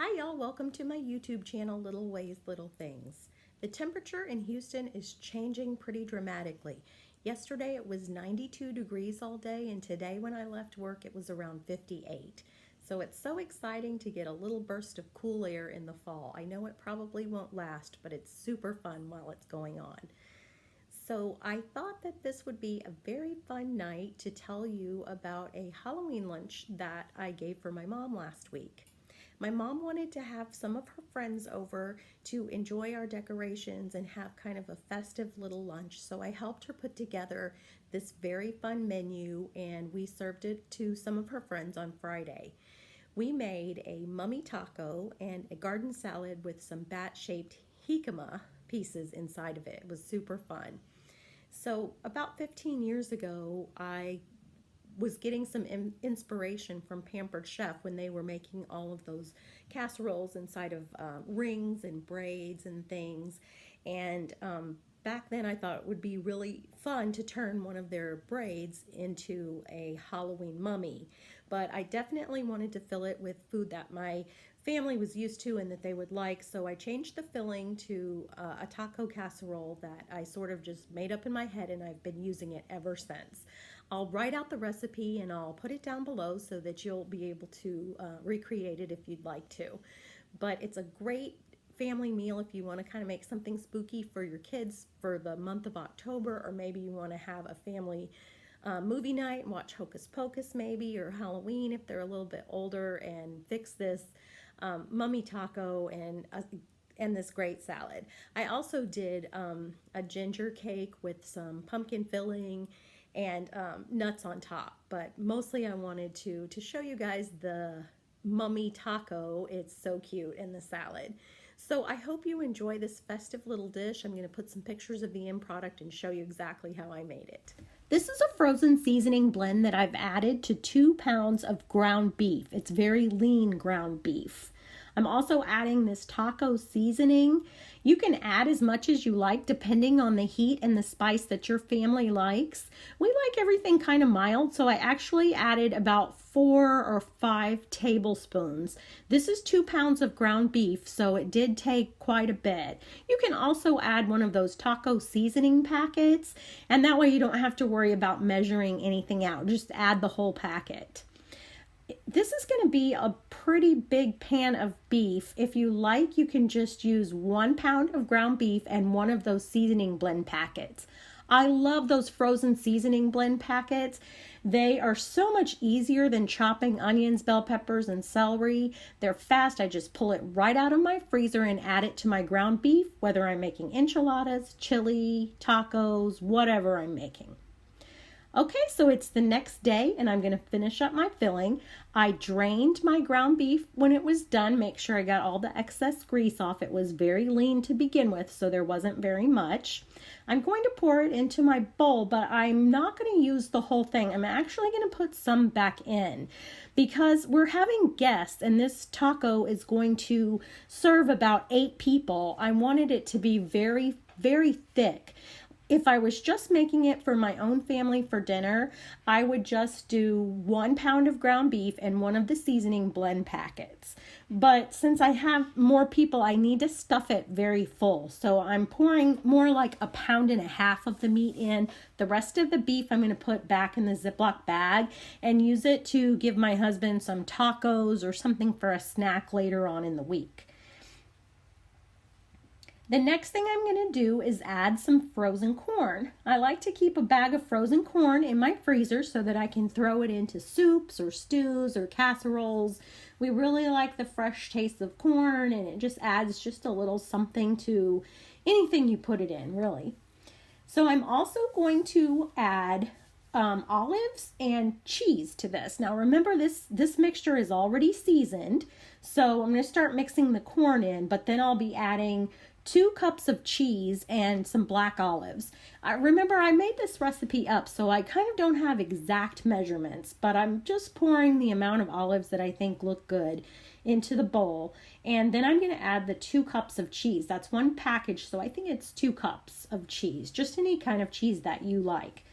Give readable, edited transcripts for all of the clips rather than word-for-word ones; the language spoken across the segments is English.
Hi y'all, welcome to my YouTube channel, Little Ways, Little Things. The temperature in Houston is changing pretty dramatically. Yesterday it was 92 degrees all day, and today when I left work it was around 58. So it's so exciting to get a little burst of cool air in the fall. I know it probably won't last, but it's super fun while it's going on. So I thought that this would be a very fun night to tell you about a Halloween lunch that I gave for my mom last week. My mom wanted to have some of her friends over to enjoy our decorations and have kind of a festive little lunch, so I helped her put together this very fun menu, and we served it to some of her friends on Friday. We made a mummy taco and a garden salad with some bat-shaped jicama pieces inside of it. It was super fun. So about 15 years ago, I was getting some inspiration from Pampered Chef when they were making all of those casseroles inside of rings and braids and things. And back then I thought it would be really fun to turn one of their braids into a Halloween mummy. But I definitely wanted to fill it with food that my family was used to and that they would like, so I changed the filling to a taco casserole that I sort of just made up in my head, and I've been using it ever since. I'll write out the recipe and I'll put it down below so that you'll be able to recreate it if you'd like to. But it's a great family meal if you want to kind of make something spooky for your kids for the month of October, or maybe you want to have a family movie night and watch Hocus Pocus maybe, or Halloween if they're a little bit older, and fix this mummy taco and this great salad. I also did a ginger cake with some pumpkin filling and nuts on top, but mostly I wanted to show you guys the mummy taco. It's so cute, and the salad. So I hope you enjoy this festive little dish. I'm going to put some pictures of the end product and show you exactly how I made it. This is a frozen seasoning blend that I've added to 2 pounds of ground beef. It's very lean ground beef. I'm also adding this taco seasoning. You can add as much as you like depending on the heat and the spice that your family likes. We like everything kind of mild, so I actually added about 4 or 5 tablespoons. This is 2 pounds of ground beef, so it did take quite a bit. You can also add one of those taco seasoning packets, and that way you don't have to worry about measuring anything out. Just add the whole packet. This is going to be a pretty big pan of beef. If you like, you can just use 1 pound of ground beef and one of those seasoning blend packets. I love those frozen seasoning blend packets. They are so much easier than chopping onions, bell peppers, and celery. They're fast. I just pull it right out of my freezer and add it to my ground beef, whether I'm making enchiladas, chili, tacos, whatever I'm making. Okay, so it's the next day and I'm going to finish up my filling. I drained my ground beef when it was done. Make sure I got all the excess grease off. It was very lean to begin with, so there wasn't very much. I'm going to pour it into my bowl, but I'm not going to use the whole thing. I'm actually going to put some back in because we're having guests and this taco is going to serve about 8 people. I wanted it to be very, very thick. If I was just making it for my own family for dinner, I would just do 1 pound of ground beef and one of the seasoning blend packets. But since I have more people, I need to stuff it very full. So I'm pouring more like 1.5 pounds of the meat in. The rest of the beef I'm going to put back in the Ziploc bag and use it to give my husband some tacos or something for a snack later on in the week. The next thing I'm going to do is add some frozen corn. I like to keep a bag of frozen corn in my freezer so that I can throw it into soups or stews or casseroles. We really like the fresh taste of corn, and it just adds just a little something to anything you put it in, really. So I'm also going to add olives and cheese to this. Now remember, this mixture is already seasoned, so I'm going to start mixing the corn in, but then I'll be adding 2 cups of cheese and some black olives. Remember, I made this recipe up, so I kind of don't have exact measurements, but I'm just pouring the amount of olives that I think look good into the bowl. And then I'm going to add the 2 cups of cheese. That's 1 package, so I think it's 2 cups of cheese, just any kind of cheese that you like.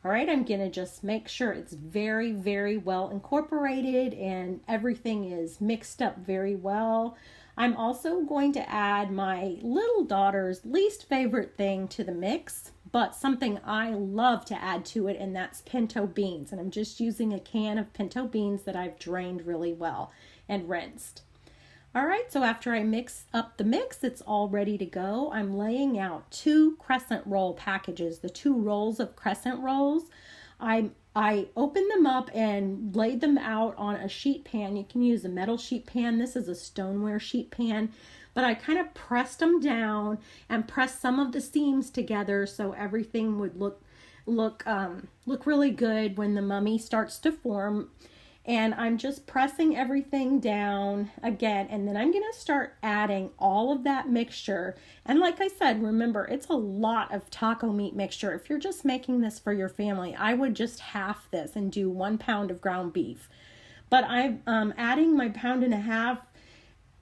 All right, I'm going to just make sure it's very, very well incorporated and everything is mixed up very well. I'm also going to add my little daughter's least favorite thing to the mix, but something I love to add to it, and that's pinto beans. And I'm just using a can of pinto beans that I've drained really well and rinsed. All right, so after I mix up the mix, it's all ready to go. I'm laying out 2 crescent roll packages, the 2 rolls of crescent rolls. I opened them up and laid them out on a sheet pan. You can use a metal sheet pan. This is a stoneware sheet pan, but I kind of pressed them down and pressed some of the seams together so everything would look really good when the mummy starts to form. And I'm just pressing everything down again, and then I'm going to start adding all of that mixture. And like I said, remember, it's a lot of taco meat mixture. If you're just making this for your family, I would just half this and do 1 pound of ground beef. But I'm adding my 1.5 pounds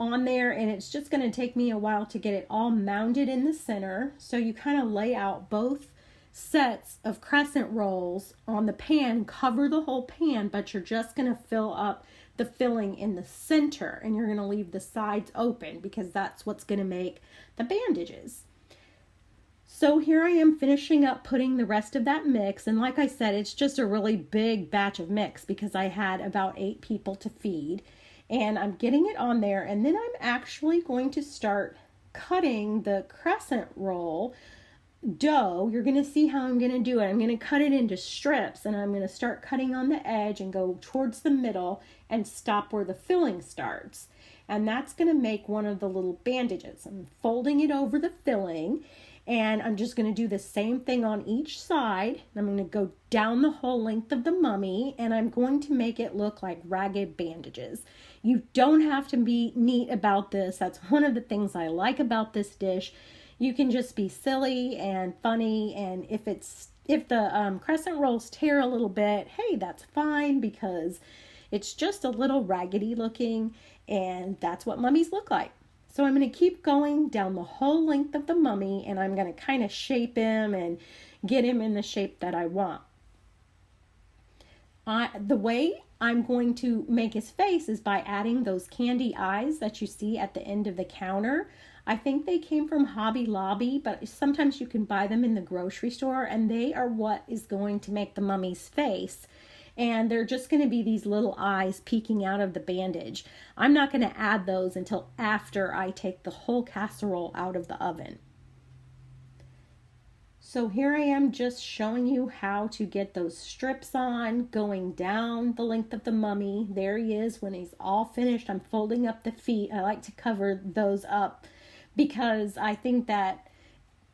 on there, and it's just going to take me a while to get it all mounded in the center. So you kind of lay out both sets of crescent rolls on the pan, cover the whole pan, but you're just going to fill up the filling in the center, and you're going to leave the sides open because that's what's going to make the bandages. So here I am finishing up putting the rest of that mix, and like I said, it's just a really big batch of mix because I had about 8 people to feed, and I'm getting it on there, and then I'm actually going to start cutting the crescent roll dough. You're going to see how I'm going to do it. I'm going to cut it into strips, and I'm going to start cutting on the edge and go towards the middle and stop where the filling starts. And that's going to make one of the little bandages. I'm folding it over the filling, and I'm just going to do the same thing on each side. I'm going to go down the whole length of the mummy, and I'm going to make it look like ragged bandages. You don't have to be neat about this. That's one of the things I like about this dish. You can just be silly and funny, and if the crescent rolls tear a little bit, hey, that's fine because it's just a little raggedy looking, and that's what mummies look like. So I'm going to keep going down the whole length of the mummy, and I'm going to kind of shape him and get him in the shape that I want. The way I'm going to make his face is by adding those candy eyes that you see at the end of the counter. I think they came from Hobby Lobby, but sometimes you can buy them in the grocery store, and they are what is going to make the mummy's face. And they're just going to be these little eyes peeking out of the bandage. I'm not going to add those until after I take the whole casserole out of the oven. So here I am just showing you how to get those strips on, going down the length of the mummy. There he is when he's all finished. I'm folding up the feet. I like to cover those up because I think that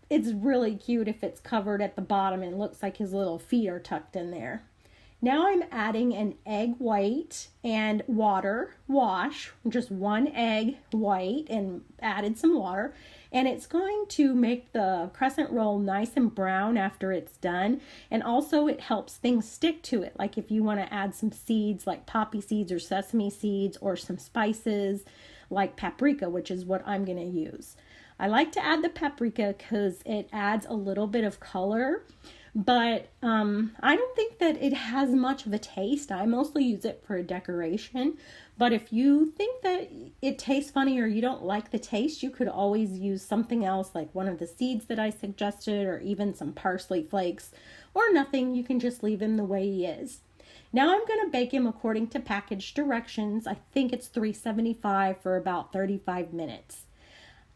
it's really cute if it's covered at the bottom and looks like his little feet are tucked in there. Now I'm adding an egg white and water wash, just 1 egg white, and added some water. And it's going to make the crescent roll nice and brown after it's done. And also it helps things stick to it. Like if you want to add some seeds like poppy seeds or sesame seeds, or some spices like paprika, which is what I'm going to use. I like to add the paprika because it adds a little bit of color. But I don't think that it has much of a taste. I mostly use it for a decoration. But if you think that it tastes funny or you don't like the taste, you could always use something else, like one of the seeds that I suggested, or even some parsley flakes, or nothing. You can just leave him the way he is. Now I'm going to bake him according to package directions. I think it's 375 for about 35 minutes.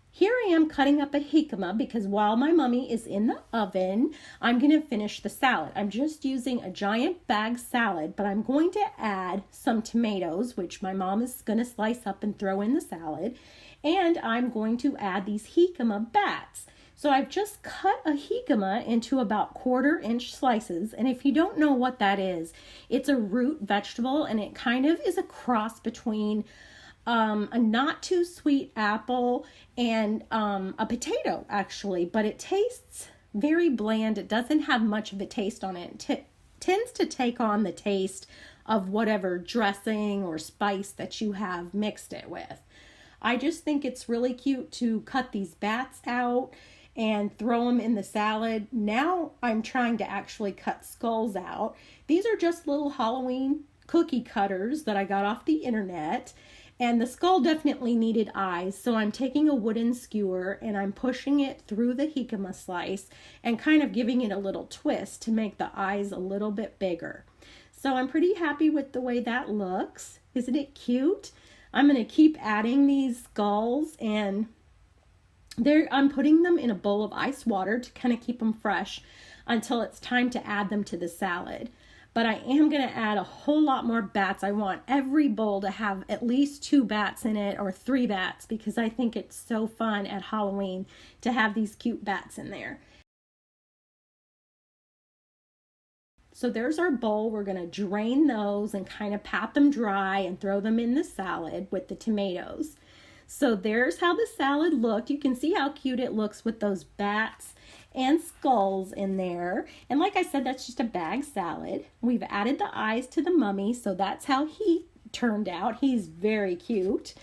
Here I am cutting up a jicama because while my mummy is in the oven, I'm going to finish the salad. I'm just using a giant bag salad, but I'm going to add some tomatoes, which my mom is going to slice up and throw in the salad. And I'm going to add these jicama bats. So I've just cut a jicama into about 1/4-inch slices. And if you don't know what that is, it's a root vegetable, and it kind of is a cross between a not too sweet apple and a potato, actually, but it tastes very bland. It doesn't have much of a taste on it. It tends to take on the taste of whatever dressing or spice that you have mixed it with. I just think it's really cute to cut these bats out and throw them in the salad. Now I'm trying to actually cut skulls out. These are just little Halloween cookie cutters that I got off the internet. And the skull definitely needed eyes, so I'm taking a wooden skewer and I'm pushing it through the jicama slice and kind of giving it a little twist to make the eyes a little bit bigger. So I'm pretty happy with the way that looks. Isn't it cute? I'm going to keep adding these skulls, and I'm putting them in a bowl of ice water to kind of keep them fresh until it's time to add them to the salad. But I am going to add a whole lot more bats. I want every bowl to have at least 2 bats in it, or 3 bats, because I think it's so fun at Halloween to have these cute bats in there. So there's our bowl. We're going to drain those and kind of pat them dry and throw them in the salad with the tomatoes. So there's how the salad looked. You can see how cute it looks with those bats and skulls in there. And like I said, that's just a bag salad. We've added the eyes to the mummy, so that's how he turned out. He's very cute.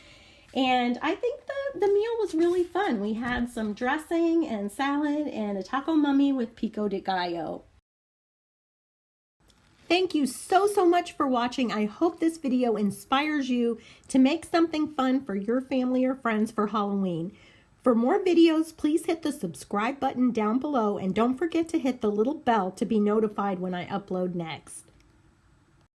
And I think the meal was really fun. We had some dressing and salad and a taco mummy with pico de gallo. Thank you so much for watching. I hope this video inspires you to make something fun for your family or friends for Halloween. For more videos, please hit the subscribe button down below, and don't forget to hit the little bell to be notified when I upload next.